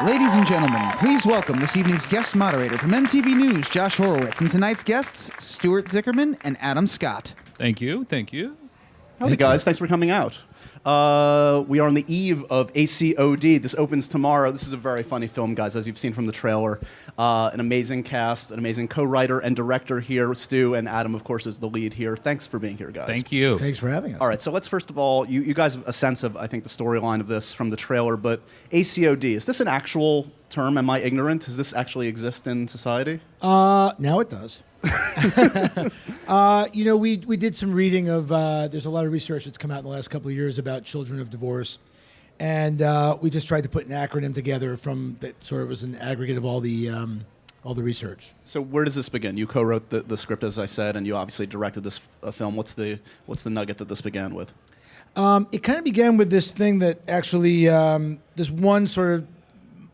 Ladies and gentlemen, please welcome this evening's guest moderator from MTV News, Josh Horowitz, and tonight's guests, Stuart Zicherman and Adam Scott. Thank you. Thank you. Howdy, guys. Thanks for coming out. We are on the eve of A.C.O.D. This opens tomorrow. This is a very funny film, guys, as you've seen from the trailer. An amazing cast, an amazing co-writer and director here. Stu and Adam, of course, is the lead here. Thanks for being here, guys. Thank you. Thanks for having us. All right, so let's first of all, you guys have a sense of, I think, the storyline of this from the trailer, but A.C.O.D., is this an actual term? Am I ignorant? Does this actually exist in society? Now it does. We did some reading of, there's a lot of research that's come out in the last couple of years about children of divorce. And we just tried to put an acronym together from that sort of was an aggregate of all the research. So where does this begin? You co-wrote the script, as I said, and you obviously directed this film. What's the nugget that this began with? It kind of began with this thing that actually, this one sort of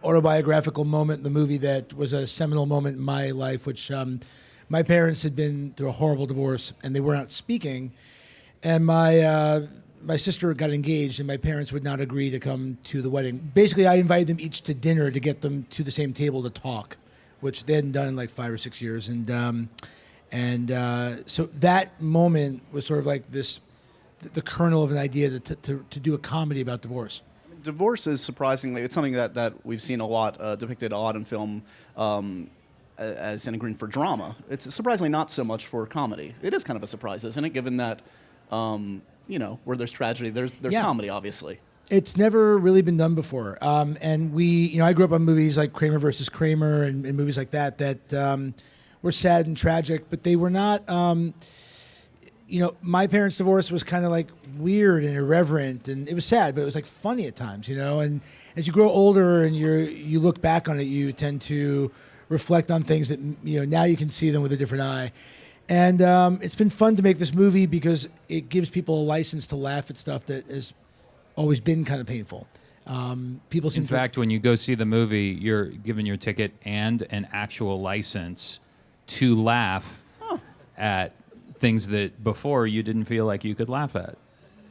autobiographical moment in the movie that was a seminal moment in my life, which my parents had been through a horrible divorce, and they were not speaking. And my sister got engaged, and my parents would not agree to come to the wedding. Basically, I invited them each to dinner to get them to the same table to talk, which they hadn't done in like 5 or 6 years. And so that moment was sort of like the kernel of an idea to do a comedy about divorce. Divorce is surprisingly, it's something that we've seen a lot, depicted a lot in film as an ingredient for drama. It's surprisingly not so much for comedy. It is kind of a surprise, isn't it, given that, where there's tragedy, there's comedy, obviously. It's never really been done before. And I grew up on movies like Kramer versus Kramer and movies like that were sad and tragic, but they were not, my parents' divorce was kind of like weird and irreverent, and it was sad, but it was like funny at times, and as you grow older and you look back on it, you tend to reflect on things that, now you can see them with a different eye. And it's been fun to make this movie because it gives people a license to laugh at stuff that has always been kind of painful. People seem In fact, when you go see the movie, you're given your ticket and an actual license to laugh at things that before you didn't feel like you could laugh at.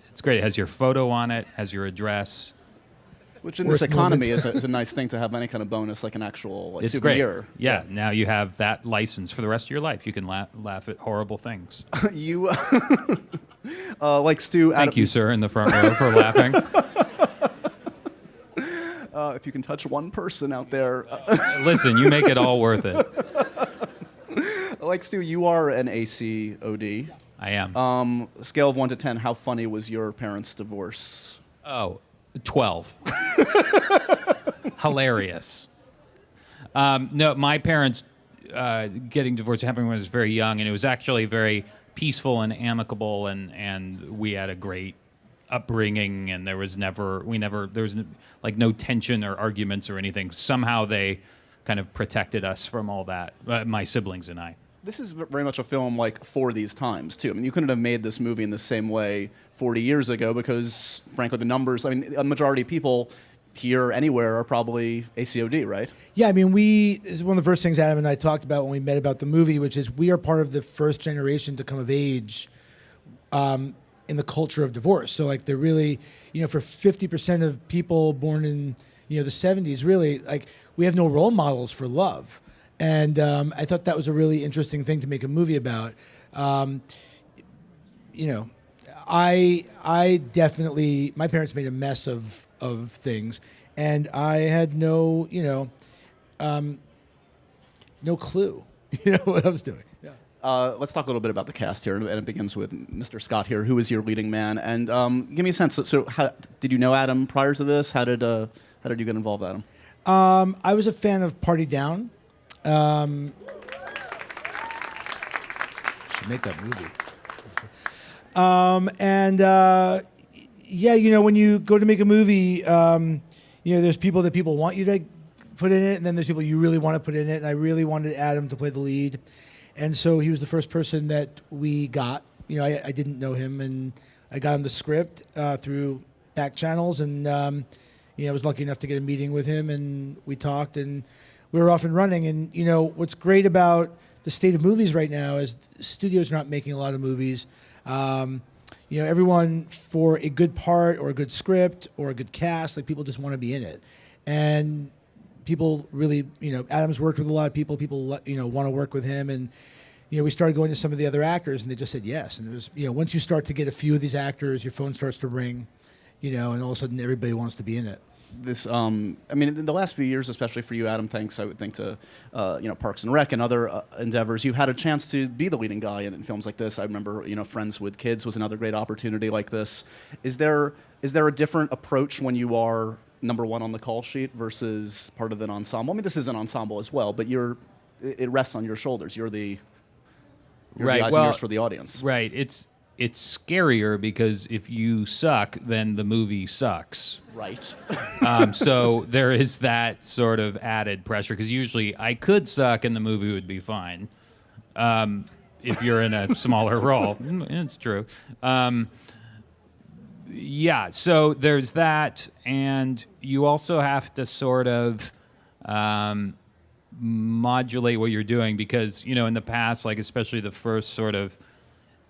It's great. It has your photo on it, has your address. Which in this economy is a nice thing to have any kind of bonus, like an actual It's souvenir. great. Yeah, now you have that license for the rest of your life. You can laugh at horrible things. You, like Stu... Thank you, sir, in the front row for laughing. If you can touch one person out there... Listen, you make it all worth it. Like Stu, you are an A.C.O.D. I am. Scale of 1 to 10, how funny was your parents' divorce? Oh, 12. Hilarious. No, my parents getting divorced happened when I was very young, and it was actually very peaceful and amicable, and we had a great upbringing, and there was like no tension or arguments or anything. Somehow they kind of protected us from all that, my siblings and I. This is very much a film like for these times, too. I mean, you couldn't have made this movie in the same way 40 years ago because, frankly, the numbers, a majority of people here anywhere are probably A.C.O.D., right? Yeah, this is one of the first things Adam and I talked about when we met about the movie, which is we are part of the first generation to come of age in the culture of divorce. So, like, they're really, for 50% of people born in, the 70s, really, like, we have no role models for love. And I thought that was a really interesting thing to make a movie about. I definitely, my parents made a mess of things, and I had no clue, what I was doing. Yeah. Let's talk a little bit about the cast here, and it begins with Mr. Scott here, who is your leading man. And give me a sense. So, did you know Adam prior to this? How did you get involved, Adam? I was a fan of Party Down. Should make that movie. When you go to make a movie, there's people that people want you to put in it, and then there's people you really want to put in it. And I really wanted Adam to play the lead, and so he was the first person that we got. I didn't know him, and I got him the script through back channels, and I was lucky enough to get a meeting with him, and we talked, and we were off and running. And what's great about the state of movies right now is studios are not making a lot of movies. Everyone, for a good part or a good script or a good cast, like, people just want to be in it. And people really, Adam's worked with a lot of people. People, want to work with him, and we started going to some of the other actors, and they just said yes. And it was, once you start to get a few of these actors, your phone starts to ring, and all of a sudden everybody wants to be in it. This, in the last few years, especially for you, Adam, thanks, I would think, to, Parks and Rec and other endeavors, you had a chance to be the leading guy in films like this. I remember, Friends with Kids was another great opportunity like this. Is there a different approach when you are number one on the call sheet versus part of an ensemble? I mean, this is an ensemble as well, but it rests on your shoulders. You're the eyes and ears for the audience. Right. It's scarier because if you suck, then the movie sucks. Right. So there is that sort of added pressure because usually I could suck and the movie would be fine. If you're in a smaller role, it's true. Yeah. So there's that, and you also have to sort of modulate what you're doing because in the past, like especially the first sort of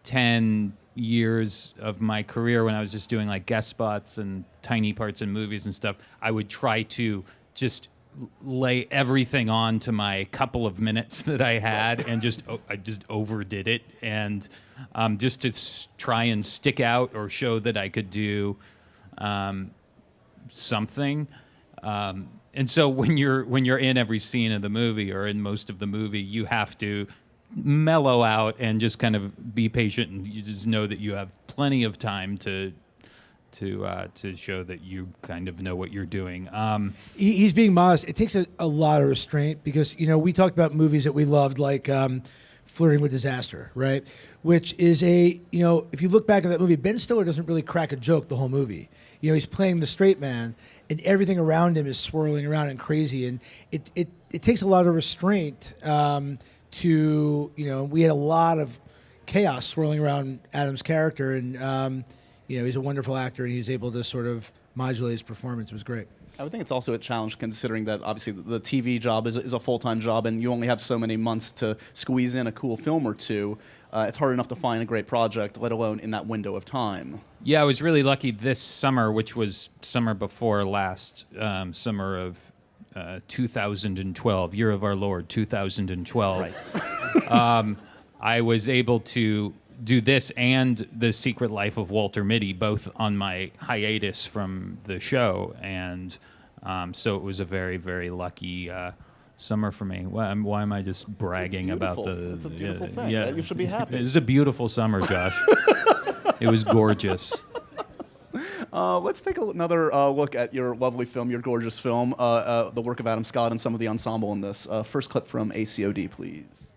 10 years of my career when I was just doing like guest spots and tiny parts in movies and stuff, I would try to just lay everything on to my couple of minutes that I had and I just overdid it and just to try and stick out or show that I could do something. And so when you're in every scene of the movie or in most of the movie, you have to mellow out and just kind of be patient, and you just know that you have plenty of time to show that you kind of know what you're doing. He's being modest. It takes a lot of restraint because we talked about movies that we loved like Flirting with Disaster, right? Which is if you look back at that movie, Ben Stiller doesn't really crack a joke the whole movie. He's playing the straight man, and everything around him is swirling around and crazy, and it takes a lot of restraint to we had a lot of chaos swirling around Adam's character, and he's a wonderful actor, and he was able to sort of modulate his performance. It was great. I would think it's also a challenge considering that obviously the TV job is a full-time job and you only have so many months to squeeze in a cool film or two. It's hard enough to find a great project, let alone in that window of time. Yeah, I was really lucky this summer, which was summer before last, summer of 2012, year of our Lord, 2012. Right. I was able to do this and The Secret Life of Walter Mitty, both on my hiatus from the show, and so it was a very, very lucky summer for me. Why am I just bragging about the? It's a beautiful thing. Yeah, you should be happy. It was a beautiful summer, Josh. It was gorgeous. Let's take another look at your lovely film, your gorgeous film, the work of Adam Scott and some of the ensemble in this. First clip from A.C.O.D, please.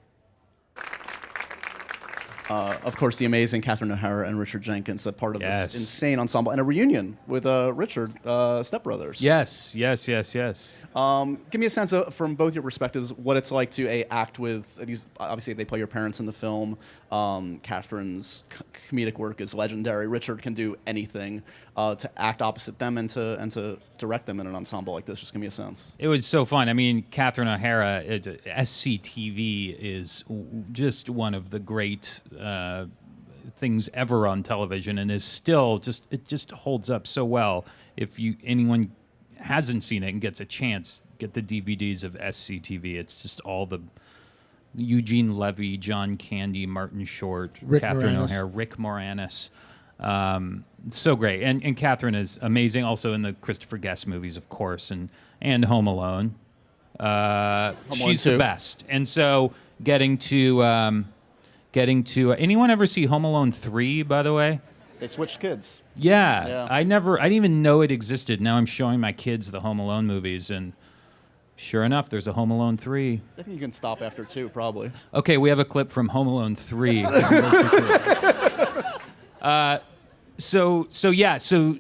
Of course, the amazing Catherine O'Hara and Richard Jenkins, a part of this insane ensemble, and a reunion with Richard, stepbrothers. Yes. Give me a sense of, from both your perspectives, what it's like to act with these. Obviously, they play your parents in the film. Catherine's comedic work is legendary. Richard can do anything. To act opposite them and to direct them in an ensemble like this, just give me a sense. It was so fun. I mean, Catherine O'Hara, SCTV is just one of the great things ever on television, and is still it just holds up so well. If anyone hasn't seen it and gets a chance, get the DVDs of SCTV. It's just all the Eugene Levy, John Candy, Martin Short, Catherine O'Hara, Rick Moranis. So great, and Catherine is amazing. Also in the Christopher Guest movies, of course, and Home Alone. She's the best. And so getting to anyone ever see Home Alone 3? By the way, they switched kids. Yeah. I didn't even know it existed. Now I'm showing my kids the Home Alone movies, and sure enough, there's a Home Alone 3. I think you can stop after 2, probably. Okay, we have a clip from Home Alone 3. So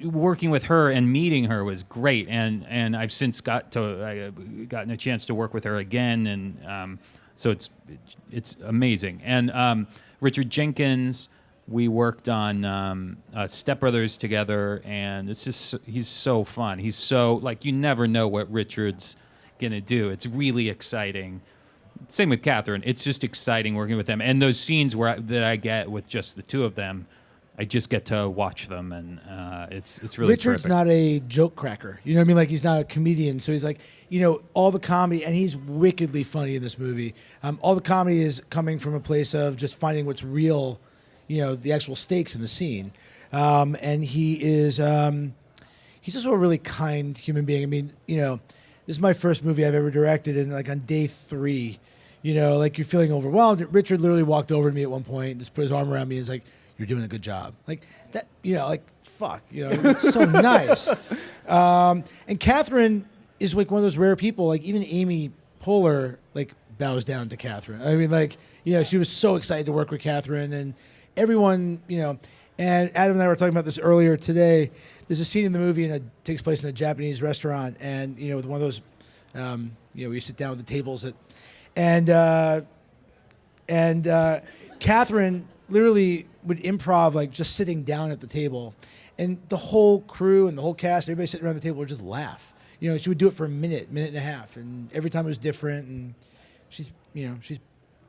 working with her and meeting her was great, and I've since gotten a chance to work with her again, and so it's amazing. And Richard Jenkins, we worked on Step Brothers together, and he's so fun. He's so, like, you never know what Richard's gonna do. It's really exciting. Same with Catherine. It's just exciting working with them, and those scenes that I get with just the two of them I just get to watch them, and it's really Richard's terrific. not a joke cracker. You know what I mean? Like, he's not a comedian. So he's like, all the comedy, and he's wickedly funny in this movie. All the comedy is coming from a place of just finding what's real, the actual stakes in the scene. And he is, he's also a really kind human being. I mean, this is my first movie I've ever directed, and like on day 3, like you're feeling overwhelmed. Richard literally walked over to me at one point and just put his arm around me and was like, "You're doing a good job." Like that, like, fuck, it's so nice. And Catherine is like one of those rare people, like even Amy Poehler, like, bows down to Catherine. I mean, like, she was so excited to work with Catherine, and everyone, and Adam and I were talking about this earlier today. There's a scene in the movie, and it takes place in a Japanese restaurant, and with one of those, where you sit down with the tables and Catherine literally would improv, like, just sitting down at the table, and the whole crew and the whole cast, everybody sitting around the table would just laugh. She would do it for a minute and a half, and every time it was different, and she's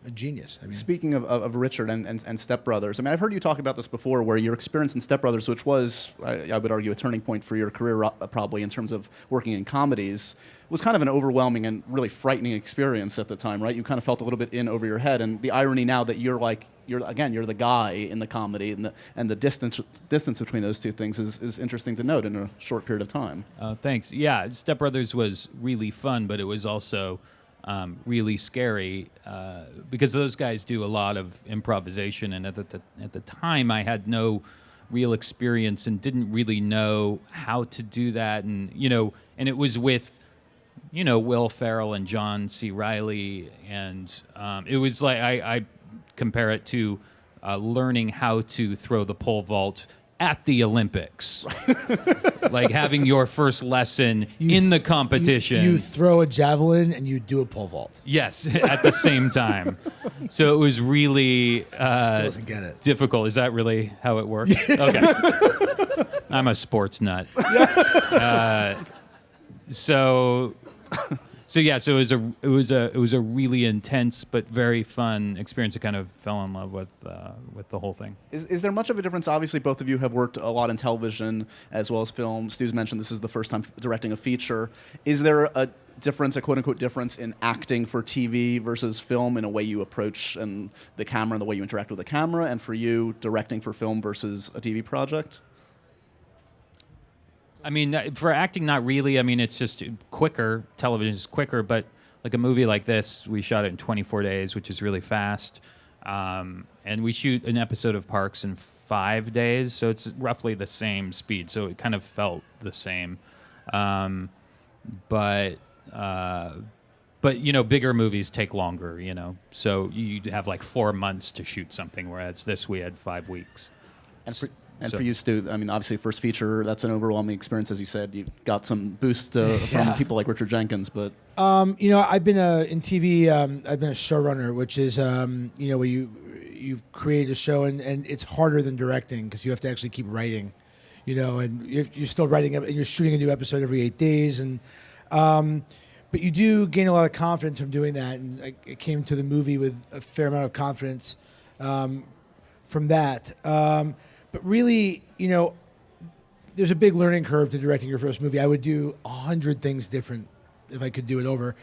a genius. I mean, Speaking of Richard and Step Brothers, I mean, I've heard you talk about this before, where your experience in Step Brothers, which was, I would argue, a turning point for your career, probably in terms of working in comedies, was kind of an overwhelming and really frightening experience at the time, right? You kind of felt a little bit in over your head, and the irony now that you're the guy in the comedy, and the distance between those two things is interesting to note in a short period of time. Thanks. Yeah, Step Brothers was really fun, but it was also really scary because those guys do a lot of improvisation, and at the time I had no real experience and didn't really know how to do that, and and it was with Will Ferrell and John C. Reilly, and it was like I compare it to learning how to throw the pole vault at the Olympics. Like having your first lesson in the competition. You throw a javelin and you do a pole vault. Yes, at the same time. So it was really Still doesn't get it. difficult. Is that really how it works? Okay. I'm a sports nut. So it was a really intense but very fun experience. I kind of fell in love with the whole thing. Is there much of a difference? Obviously, both of you have worked a lot in television as well as film. Stu's mentioned this is the first time directing a feature. Is there a difference, a quote-unquote difference, in acting for TV versus film in a way you approach and the camera and the way you interact with the camera, and for you, directing for film versus a TV project? I mean, for acting, not really. I mean, it's just quicker. Television is quicker, but like a movie like this, we shot it in 24 days, which is really fast. And we shoot an episode of Parks in 5 days, so it's roughly the same speed. So it kind of felt the same. But bigger movies take longer, So you have like 4 months to shoot something, whereas this we had 5 weeks. And for you, Stu, I mean, obviously, first feature, that's an overwhelming experience. As you said, you got some boost from people like Richard Jenkins, but... I've been in TV, I've been a showrunner, which is, where you create a show, and it's harder than directing because you have to actually keep writing, and you're still writing, and you're shooting a new episode every 8 days, and... but you do gain a lot of confidence from doing that, and I came to the movie with a fair amount of confidence from that. But really, there's a big learning curve to directing your first movie. I would do 100 things different if I could do it over.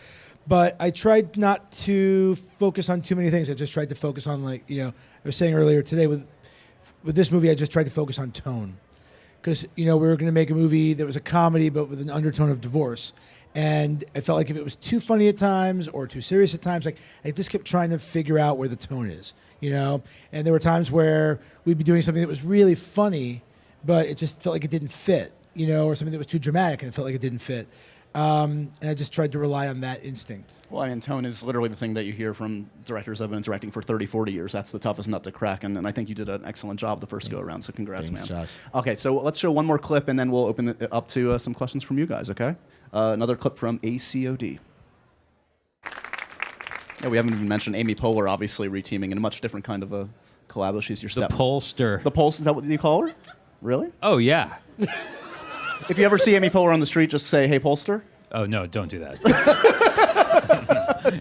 But I tried not to focus on too many things. I just tried to focus on, like, I was saying earlier today, with this movie, I just tried to focus on tone. Because, we were going to make a movie that was a comedy, but with an undertone of divorce. And I felt like if it was too funny at times or too serious at times, like, I just kept trying to figure out where the tone is, And there were times where we'd be doing something that was really funny, but it just felt like it didn't fit, or something that was too dramatic and it felt like it didn't fit. And I just tried to rely on that instinct. Well, I mean, tone is literally the thing that you hear from directors that have been directing for 30, 40 years. That's the toughest nut to crack, and I think you did an excellent job the first go-around, so congrats, Thanks, man. Josh. Okay, so let's show one more clip, and then we'll open it up to some questions from you guys, okay? Another clip from A.C.O.D. Yeah, we haven't even mentioned Amy Poehler, obviously, reteaming in a much different kind of a collab. She's your The Polster. The Pulse, is that what you call her? Really? Oh, yeah. If you ever see Amy Poehler on the street, just say, "Hey, Polster." Oh, no, don't do that.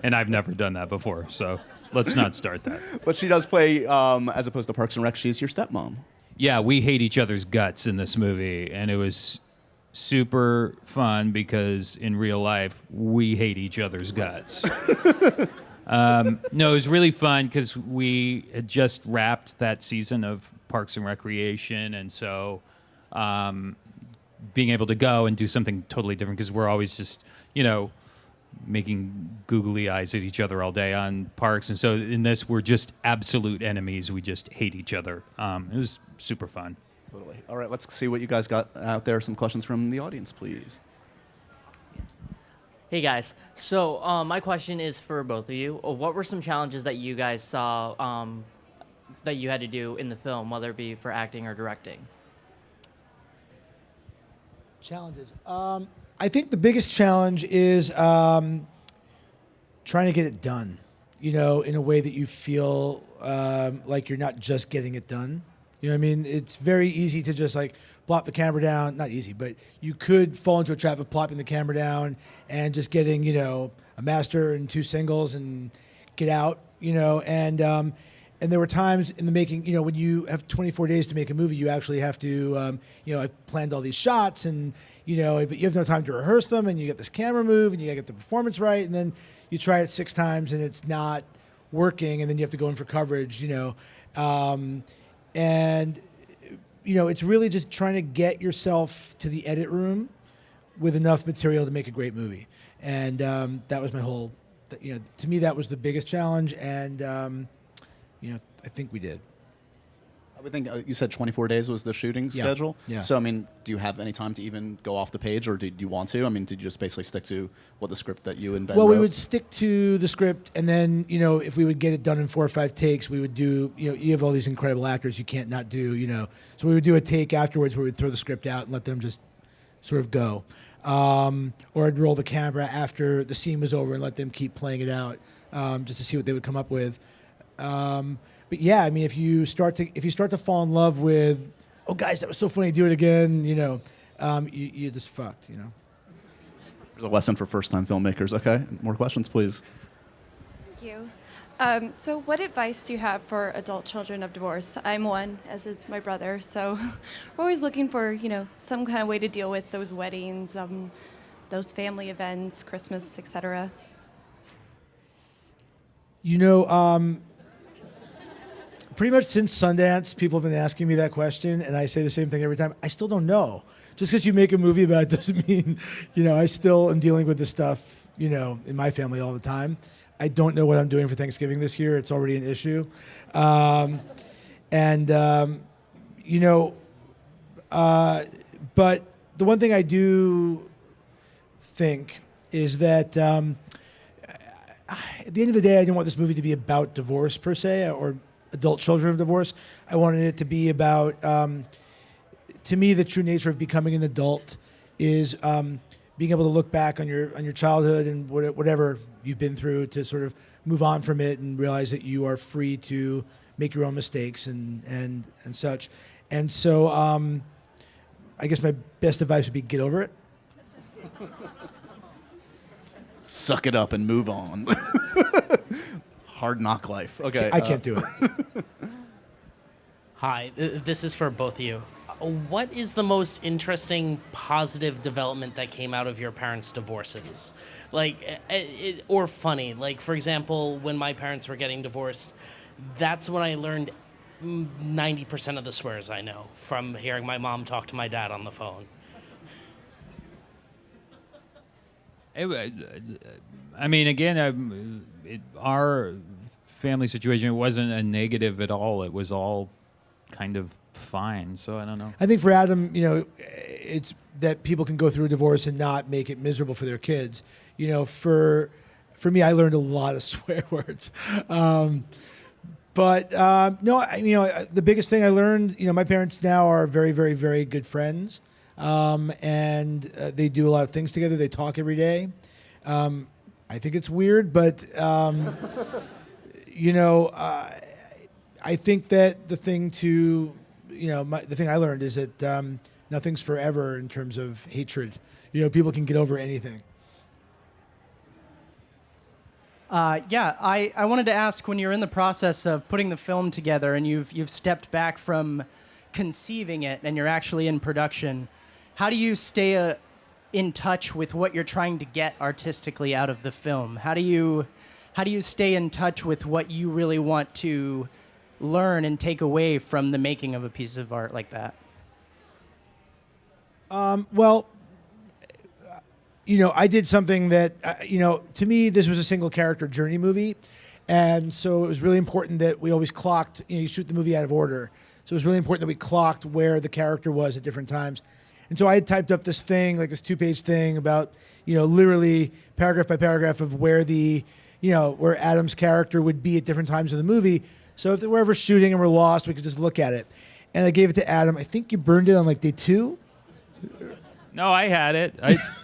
And I've never done that before, so let's not start that. But she does play, as opposed to Parks and Rec, she's your stepmom. yeah, we hate each other's guts in this movie, and it was super fun because in real life we hate each other's guts. No, it was really fun because we had just wrapped that season of Parks and Recreation, and so being able to go and do something totally different because we're always just, making googly eyes at each other all day on Parks, and so in this we're just absolute enemies. We just hate each other. It was super fun. Totally. All right, let's see what you guys got out there. Some questions from the audience, please. Hey guys, so my question is for both of you. What were some challenges that you guys saw that you had to do in the film, whether it be for acting or directing? Challenges. I think the biggest challenge is trying to get it done, in a way that you feel like you're not just getting it done. You know what I mean? It's very easy to just like plop the camera down. Not easy, but you could fall into a trap of plopping the camera down and just getting, a master and 2 singles and get out, and there were times in the making, when you have 24 days to make a movie, you actually have to, I've planned all these shots and, but you have no time to rehearse them, and you get this camera move and you gotta get the performance right, and then you try it 6 times and it's not working, and then you have to go in for coverage, and, it's really just trying to get yourself to the edit room with enough material to make a great movie. And that was my whole, to me, that was the biggest challenge. And, I think we did. I would think you said 24 days was the shooting schedule. Yeah. So, do you have any time to even go off the page, or did you want to? Did you just basically stick to what the script that you and Ben Well, wrote? we would stick to the script, and then, if we would get it done in 4 or 5 takes, we would do, you have all these incredible actors you can't not do, So we would do a take afterwards where we'd throw the script out and let them just sort of go. Or I'd roll the camera after the scene was over and let them keep playing it out, just to see what they would come up with. But yeah, if you start to fall in love with, oh guys, that was so funny, do it again, you're just fucked, There's a lesson for first-time filmmakers. Okay, more questions, please. Thank you. So what advice do you have for adult children of divorce? I'm one, as is my brother, so we're always looking for, some kind of way to deal with those weddings, those family events, Christmas, etc. Pretty much since Sundance, people have been asking me that question, and I say the same thing every time. I still don't know. Just because you make a movie about it doesn't mean, I still am dealing with this stuff, in my family all the time. I don't know what I'm doing for Thanksgiving this year. It's already an issue. But the one thing I do think is that at the end of the day, I didn't want this movie to be about divorce per se, or adult children of divorce. I wanted it to be about, to me, the true nature of becoming an adult is being able to look back on your childhood and whatever you've been through, to sort of move on from it and realize that you are free to make your own mistakes and such. And so I guess my best advice would be get over it. Suck it up and move on. Hard knock life. Okay. I can't do it. Hi, this is for both of you. What is the most interesting positive development that came out of your parents' divorces? Or funny. Like, for example, when my parents were getting divorced, that's when I learned 90% of the swears I know from hearing my mom talk to my dad on the phone. Our family situation, it wasn't a negative at all. It was all kind of fine. So I don't know. I think for Adam, it's that people can go through a divorce and not make it miserable for their kids. For me, I learned a lot of swear words. The biggest thing I learned, my parents now are very, very, very good friends. And they do a lot of things together. They talk every day. I think it's weird, but I think that the thing the thing I learned is that nothing's forever in terms of hatred. People can get over anything. I wanted to ask, when you're in the process of putting the film together and you've stepped back from conceiving it and you're actually in production, how do you stay in touch with what you're trying to get artistically out of the film? How do you stay in touch with what you really want to learn and take away from the making of a piece of art like that? Well, I did something that, to me, this was a single character journey movie. And so it was really important that we always clocked, you shoot the movie out of order. So it was really important that we clocked where the character was at different times. And so I had typed up this thing, like this 2-page thing about, literally paragraph by paragraph of where where Adam's character would be at different times of the movie. So if we're ever shooting and we're lost, we could just look at it. And I gave it to Adam. I think you burned it on like day 2. No, I had it.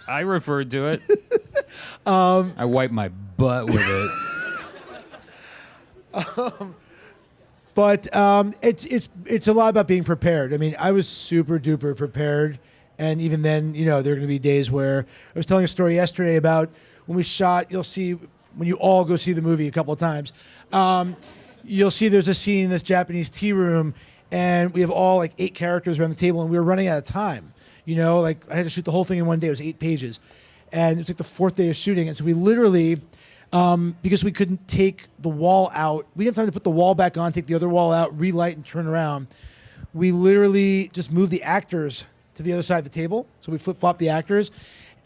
I referred to it. I wiped my butt with it. But it's a lot about being prepared. I mean, I was super duper prepared, and even then, there are going to be days where I was telling a story yesterday about when we shot. You'll see when you all go see the movie a couple of times. You'll see there's a scene in this Japanese tea room, and we have all like 8 characters around the table, and we were running out of time. Like I had to shoot the whole thing in one day. It was 8 pages. And it was like the 4th day of shooting. And so we literally, because we couldn't take the wall out, we didn't have time to put the wall back on, take the other wall out, relight and turn around. We literally just moved the actors to the other side of the table. So we flip-flopped the actors.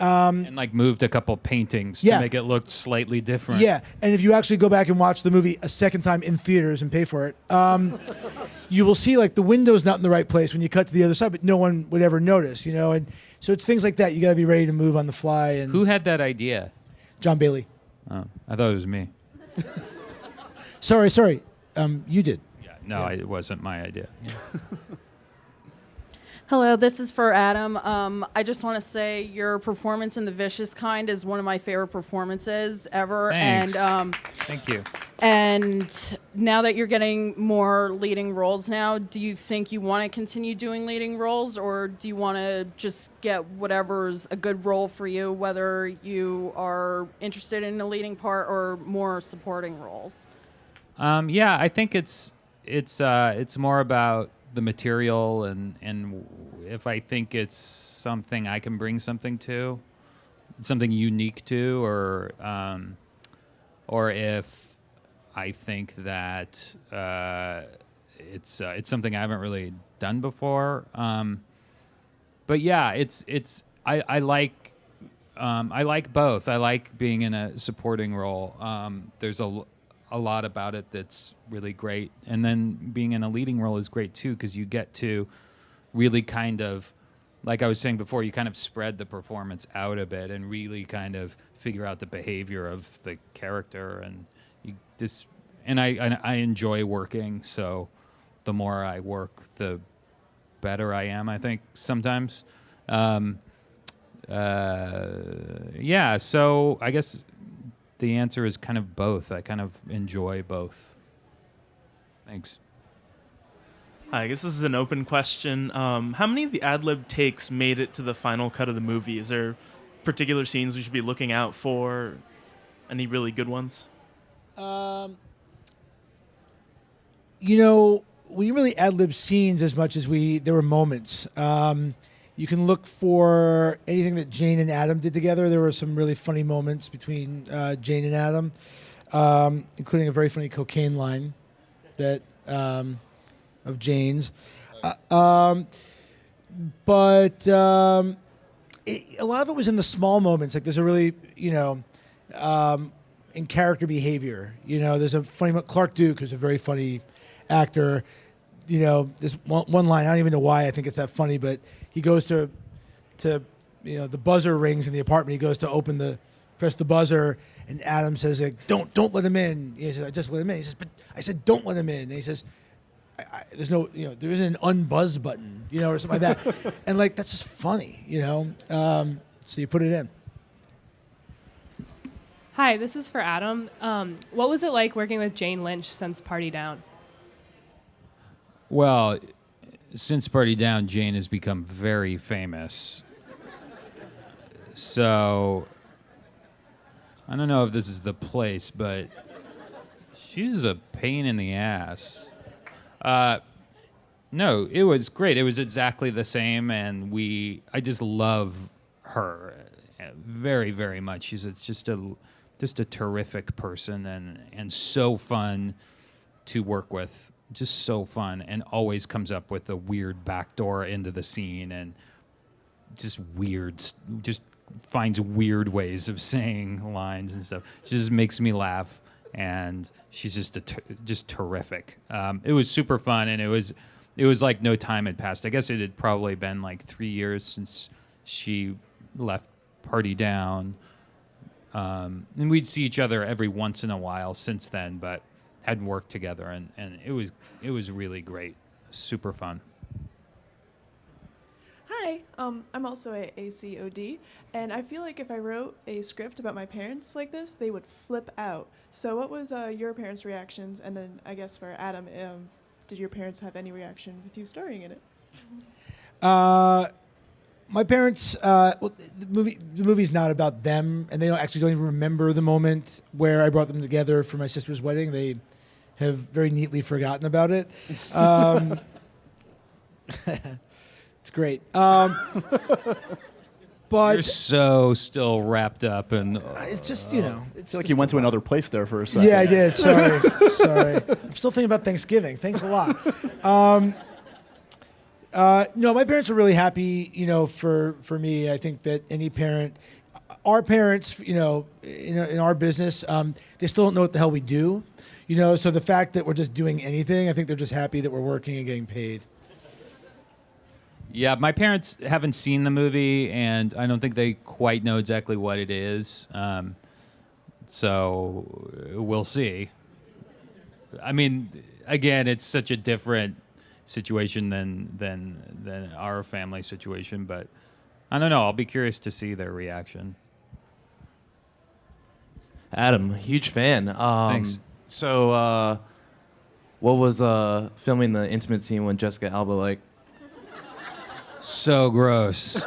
And like moved a couple paintings to make it look slightly different. Yeah, and if you actually go back and watch the movie a second time in theaters and pay for it, you will see like the window's not in the right place when you cut to the other side, but no one would ever notice, And so it's things like that. You got to be ready to move on the fly. And Who had that idea? John Bailey. Oh, I thought it was me. Sorry. You did. Yeah, it wasn't my idea. Hello, this is for Adam. I just want to say your performance in The Vicious Kind is one of my favorite performances ever. Thanks. And Thank you. and now that you're getting more leading roles now, do you think you want to continue doing leading roles, or do you want to just get whatever's a good role for you, whether you are interested in a leading part or more supporting roles? Yeah, I think it's more about the material and if I think it's something I can bring something to, something unique to, or if I think that it's something I haven't really done before. But yeah, I like both. I like being in a supporting role. There's a lot about it that's really great, and then being in a leading role is great too, because you get to really kind of, like I was saying before, you kind of spread the performance out a bit and really kind of figure out the behavior of the character, and I enjoy working, so the more I work, the better I am, I think, sometimes. Yeah, so I guess the answer is kind of both. I kind of enjoy both. Thanks. Hi, I guess this is an open question. How many of the ad-lib takes made it to the final cut of the movie? Is there particular scenes we should be looking out for? Any really good ones? We really ad-lib scenes as much as there were moments. You can look for anything that Jane and Adam did together. There were some really funny moments between Jane and Adam, including a very funny cocaine line that of Jane's. But a lot of it was in the small moments. Like there's a really, in character behavior. There's a funny Clark Duke, who's a very funny actor. This one line, I don't even know why I think it's that funny, but he goes to the buzzer rings in the apartment. He goes to press the buzzer, and Adam says, like, don't let him in. He says, I just let him in. He says, but I said, don't let him in. And he says, there's no, there isn't an unbuzz button, or something like that. And like, that's just funny, so you put it in. Hi, this is for Adam. What was it like working with Jane Lynch since Party Down? Well, since Party Down, Jane has become very famous. So, I don't know if this is the place, but she's a pain in the ass. No, it was great. It was exactly the same, and I just love her very, very much. She's just a terrific person and so fun to work with. Just so fun, and always comes up with a weird backdoor into the scene, and just finds weird ways of saying lines and stuff. She just makes me laugh, and she's just terrific. It was super fun, and it was like no time had passed. I guess it had probably been like 3 years since she left Party Down, and we'd see each other every once in a while since then, but hadn't worked together, and it was really great, super fun. Hi, I'm also a ACOD, and I feel like if I wrote a script about my parents like this, they would flip out. So what was your parents' reactions? And then I guess for Adam, did your parents have any reaction with you starring in it? My parents, well, the movie's not about them, and they don't even remember the moment where I brought them together for my sister's wedding. They have very neatly forgotten about it. It's great. But You're so still wrapped up, and it's just, you know. I feel like you went to another place there for a second. Yeah, I did. Sorry. I'm still thinking about Thanksgiving. Thanks a lot. No, my parents are really happy, for me. I think that any parent, our parents, in our business, they still don't know what the hell we do. So the fact that we're just doing anything, I think they're just happy that we're working and getting paid. yeah, my parents haven't seen the movie, and I don't think they quite know exactly what it is. So we'll see. I mean, again, it's such a different situation than our family situation, but I don't know. I'll be curious to see their reaction. Adam, huge fan. Thanks. So, what was filming the intimate scene with Jessica Alba like? So gross.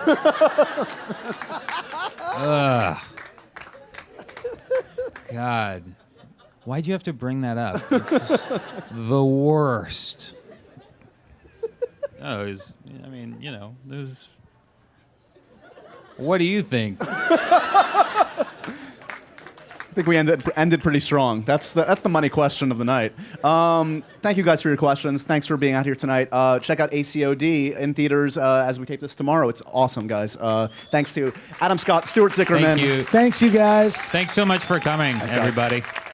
Ugh. God. Why'd you have to bring that up? It's just the worst. No, there's. What do you think? I think we ended pretty strong. That's the money question of the night. Thank you guys for your questions. Thanks for being out here tonight. Check out A.C.O.D. in theaters as we tape this tomorrow. It's awesome, guys. Thanks to Adam Scott, Stuart Zicherman. Thank you. Thanks, you guys. Thanks so much for coming, Thanks, guys. everybody.